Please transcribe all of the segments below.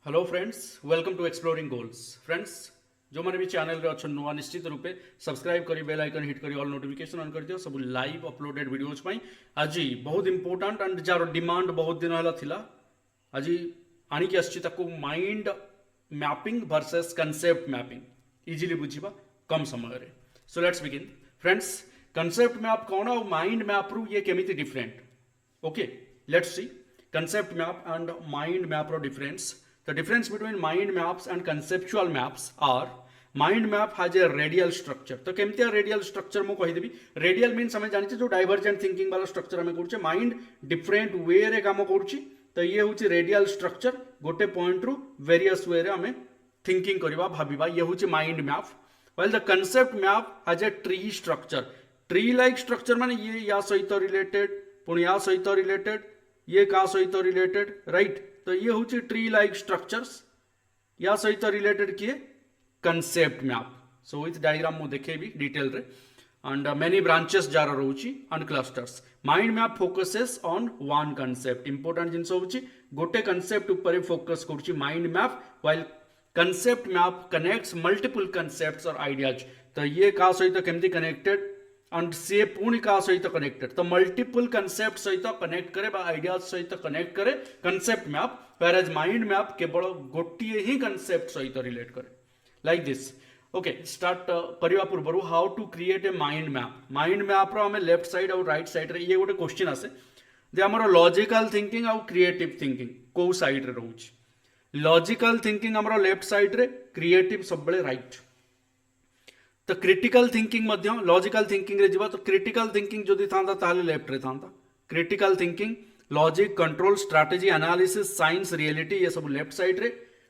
Hello friends, welcome to exploring goals. Friends, जो मैंने भी चैनल रे अच्छन नुआ निश्चित रूपे सब्सक्राइब करी, बेल आइकन हिट करी, ऑल नोटिफिकेशन ऑन कर दियो। सब लाइव अपलोडेड वीडियोज पई आज बहुत इंपोर्टेंट एंड जार डिमांड बहुत दिन हला थिला। आज आनी के आछि ताको mind mapping versus concept mapping easily बुझिबा कम समय रे। So let's begin. Friends, concept map कोन और माइंड मैप रु ये केमिति different. Okay, let's see concept map and mind map ro difference. The difference between mind maps and conceptual maps are mind map has a radial structure. तो केमतिया radial structure मु कहि देबी। radial means हमें जानि जो divergent thinking वाला structure हमें करूचे, mind different way रे काम करूची। तो ये होची radial structure, गोटे point रु various way रे हमें thinking करबा भाबिबा, ये होची mind map. While the concept map has a tree structure. tree like structure माने ये या सहित related, पुणी या सहित related, ये का सहित रिलेटेड, राइट। तो ये हूँ ट्री लाइक स्ट्रक्चर्स, या सहित रिलेटेड किए concept map. So with diagram मु देखेबी डिटेल रे एंड मेनी ब्रांचेस जार रहउची and clusters. Mind map focuses on one concept. Important जिंस होउची गोटे कंसेप्ट ऊपर फोकस करूची mind map, while concept map connects multiple concepts और आइडियाज। तो ये का सहित केमती कनेक्टेड एंड से पुणी का सहित कनेक्टेड। तो मल्टीपल कंसेप्ट सहित कनेक्ट करे बा आइडियाज सहित कनेक्ट करे concept map, whereas mind map केवल गोटिए ही कंसेप्ट सहित रिलेट करे लाइक दिस। ओके, स्टार्ट करबा पूर्व how to create a mind map. Mind map रो हमें लेफ्ट साइड और राइट साइड रे ये गोटे क्वेश्चन आसे जे हमर लॉजिकल थिंकिंग और क्रिएटिव थिंकिंग को साइड रे रहउची। लॉजिकल थिंकिंग हमर लेफ्ट साइड रे, क्रिएटिव सब बेले राइट। तो क्रिटिकल थिंकिंग मध्य लॉजिकल थिंकिंग रे जीवा। तो क्रिटिकल थिंकिंग जदि थांता ताले लेफ्ट रे थांता। Critical thinking, logic, control, strategy, analysis, science, reality ये सब लेफ्ट साइड रे।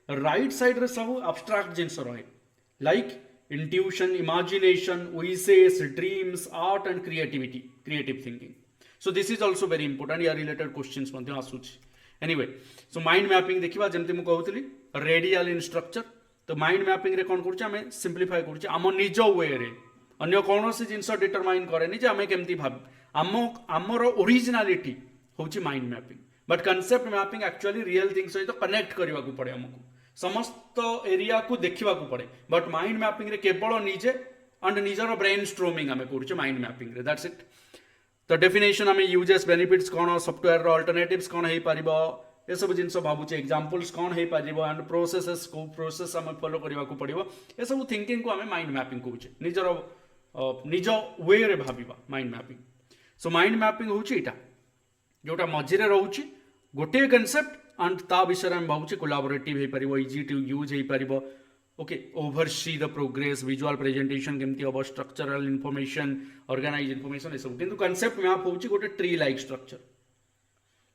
राइट साइड रे सब एब्स्ट्रैक्ट जिंस रहे like intuition, imagination, wishes, dreams, art and creativity, creative thinking. So this is also very important, या रिलेटेड क्वेश्चंस मध्य आसुची। एनीवे, सो माइंड मैपिंग देखिबा जेमति मु कहउतली रेडियल इन स्ट्रक्चर। तो माइंड मैपिंग रे कौन करूचे आमे सिंप्लीफाई करूचे आम निज वे रे, अन्य कौनसी जिनस डिटरमाइन करेनि जे आमे केमती भाब आमर ओरिजिनालिटी होची mind mapping. But concept mapping actually real thing सहित कनेक्ट करबा को पड़े, हमको समस्त एरिया को देखा पड़े। बट माइंड मैपिंग रे केवल निजे एंड निजर ब्रेन स्ट्रोमिंग आमे करूचे माइंड मैपिंग रे, दैट्स इट। तो डेफिनेशन आमे यूजेस, बेनिफिट्स कौन, सॉफ्टवेयर रो अल्टरनेटिव्स कौन हे पारिबो, ये सब जिन भावुचे एग्जांपल्स कौन हो पार एंड प्रोसेसेस को प्रोसेस आम फॉलो करने को पड़ो, ये सब थिंकिंग को आम माइंड मैपिंग कहे निजर निज वे रे भाविबा mind mapping. So mind mapping हूँ यहाँ जोटा मझीरे रोचे गोटे कनसेप्ट एंड ता विषय में भावुचे कोलाबोरेटिव हो पार, इजी टू यूज हो पार। Okay, oversee the progress, visual presentation केमती हम, स्ट्रक्चरल इनफॉरमेशन, ऑर्गेनाइज इनफॉरमेशन, ये सब। किंतु कनसेप्ट मैप हूँ गोटे ट्री लाइक स्ट्रक्चर।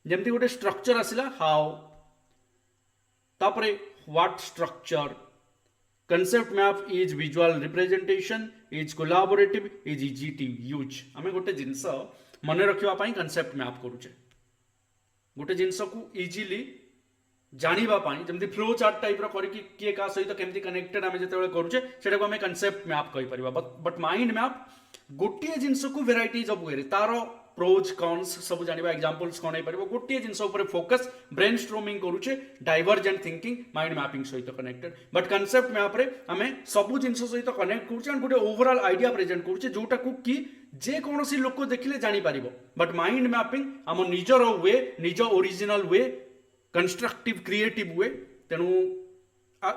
जमती गोटे स्ट्रक्चर आसला हाउ, तापरे what structure. Concept map is visual representation, is collaborative, is easy to use. आमे गोटे जिनस मन रखिबा पई कंसेप्ट मैप करूचे, गोटे जिनस को इजीली जानिबा पई, जमती फ्लो चार्ट टाइप रो करी किए का सहित केमती कनेक्टेड आमे जते करूचे सेटा को आमे कंसेप्ट मैप कहि परिबा। बट माइंड मैप गोटे जिनस को वेराइटीज ऑफ वे रे तारो प्रोज कॉन्स सब जानिबा, एग्जांपल्स कोन हे परबो, गोटे जिंस ऊपर फोकस ब्रेन स्ट्रोमिंग करूचे, डाइवर्जेंट थिंकिंग माइंड मैपिंग सहित कनेक्टेड। बट कंसेप्ट मैप रे हमें सब जिंस सहित कनेक्ट करूचे एंड गोटे ओवरऑल आइडिया प्रेजेंट करूचे जोटा को कि जे कोनोसी लोक देखिले जानि पारिबो। बट माइंड मैपिंग हम निजर वे, निज ओरिजिनल वे, कंस्ट्रक्टिव क्रिएटिव वे। तेणु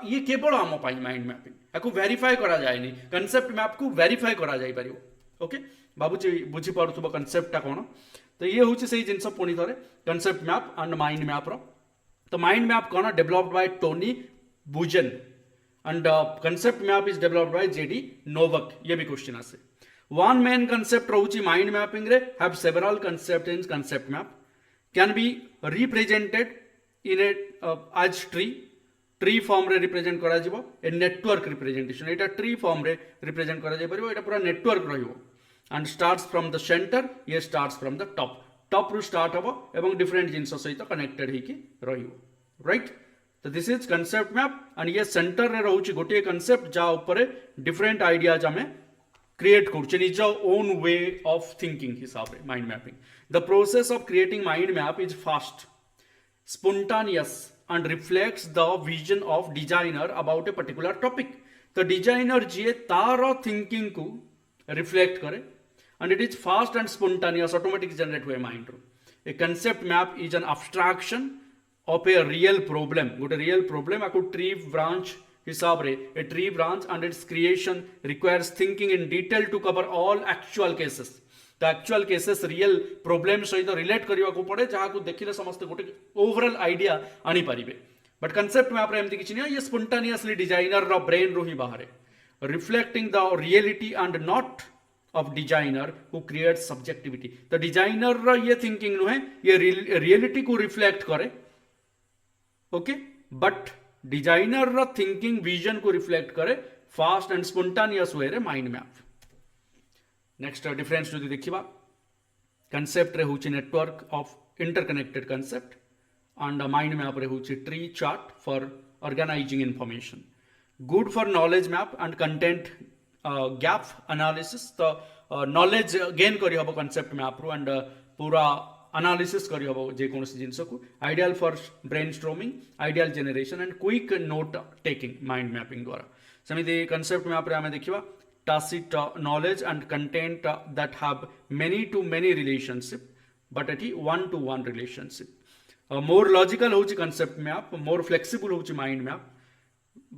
ये केवल आम पाई माइंड मैपिंग, याकू वेरीफाई करा जायनि, कंसेप्ट मैप को वेरीफाई करा जाय पारिबो। ओके, भावुची बुझी पारुथबो कंसेप्टटा कोन। तो ये हूँ से जिनस पुणी थे concept map and mind map रो। तो माइंड मैप कौन developed by Tony Buzan and concept map is developed by JD Novak. ये भी क्वेश्चन आसे। वन मेन कंसेप्ट रोची माइंड मैपिंग रे have several concept in concept map, can be represented in a as tree form रे represent करा जिवो, a network representation. एटा tree form रे रिप्रेजेंट करा जाय परिबो, एटा पूरा नेटवर्क रहिबो and starts from the centre, ये starts from the top, top रु स्टार्ट हबो एवं डिफरेंट जिंस सहित कनेक्टेड हेकी रहिबो, राइट। तो this is concept map and ये सेंटर रे रहउची गोटे कंसेप्ट जा ऊपर डिफरेंट आइडियाज हमें क्रिएट करूचे निज ओन वे ऑफ थिंकिंग हिसाब रे mind mapping. The process of creating mind map is fast, spontaneous and reflects the vision of designer about a particular topic. तो डिजाइनर जी तार थिंकिंग को रिफ्लेक्ट करे and it is fast and spontaneous automatic generate हुए mind रो. A concept map is an abstraction of a real problem. गोटे real problem आपको tree branch हिसाब रे a tree branch and its creation requires thinking in detail to cover all actual cases. तो actual cases real problem सहित relate करने को पड़े जहाँ को देखिले समस्त गोटे ओवरऑल आइडिया आनी पारिबे. बट कंसेप्ट मैप रे एमती किछि नै ये स्पॉन्टेनियसली डिजाइनर रो ब्रेन रो ही बाहर reflecting the reality and not of designer who create subjectivity. तो डिजाइनर रो ये थिंकिंग नुहे ये रियलिटी को रिफ्लेक्ट करे. ओके बट डिजाइनर रो थिंकिंग विजन को रिफ्लेक्ट करे फास्ट एंड स्पॉन्टेनियस वे रे माइंड मैप. नेक्स्ट डिफरेंस जो देखिबा कंसेप्ट रे होची network of interconnected concept and mind map रे होची tree chart for organizing information. Good for knowledge map and content gap analysis. तो knowledge gain करी हबो concept map रो and पूरा analysis करी हबो जे कोनोसी जिंस को. Ideal for brainstorming, ideal generation and quick note taking mind mapping द्वारा. समिति concept map रे हमें देखिबा tacit knowledge and content that have many to many relationship but एठी one to one relationship. More logical होची कंसेप्ट मैप, मोर फ्लेक्सिबल होची mind map,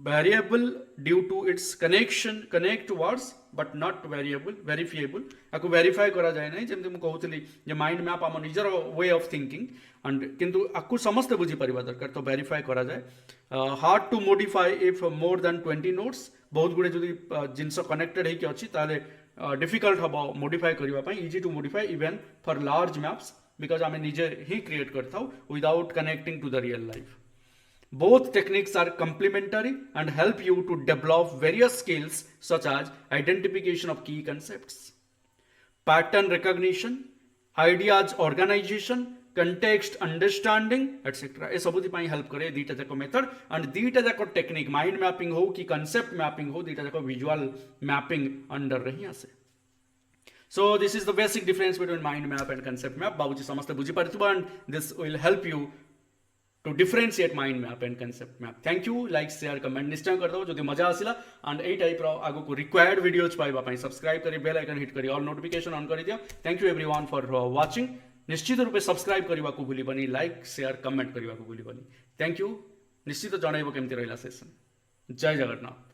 variable due to its connection connect words but not variable verifiable. आपको verify करा जाए नहीं जमती मुझे कहूली जे mind map आम निजर वे ऑफ थिंकिंग एंड किंतु आपको समस्त बुझी पारिबा दरकार तो वेरीफाई करा जाए. Hard to modify if more than 20 notes. बहुत गुड़े जदि जिनस कनेक्टेड होइके अछि ताले डिफिकल्ट हबो मॉडिफाई करबा पई. Easy to modify even for large maps because आम निजे ही क्रिएट करता हूँ without connecting to the real life. Both techniques are complementary and help you to develop various skills such as identification of key concepts, pattern recognition, ideas organization, context understanding etc. ये सब थी help करे दीटा जाक method and दीटा जाक technique mind mapping हो कि concept mapping हो दीटा जाक विजुअल मैपिंग अंडर रही आसे. So this is the basic difference between mind map and concept map. बाबूजी समस्त बुझी पारथिबा and this will help you to differentiate mind map and concept map. Thank you. Like share comment निश्चय कर दो जदि मजा आसिला and एई टाइप रो आगो को रिक्वायर्ड वीडियोज पाइबा पई सब्सक्राइब करी बेल आइकन हिट करी ऑल नोटिफिकेशन ऑन करी दियो. Thank you everyone for watching. निश्चित रूपे सब्सक्राइब करबा को भूलिबनी, लाइक शेयर कमेंट करबा को भूलिबनी. Thank you. निश्चित जणाइबो केमति रहला सेशन. जय जगन्नाथ.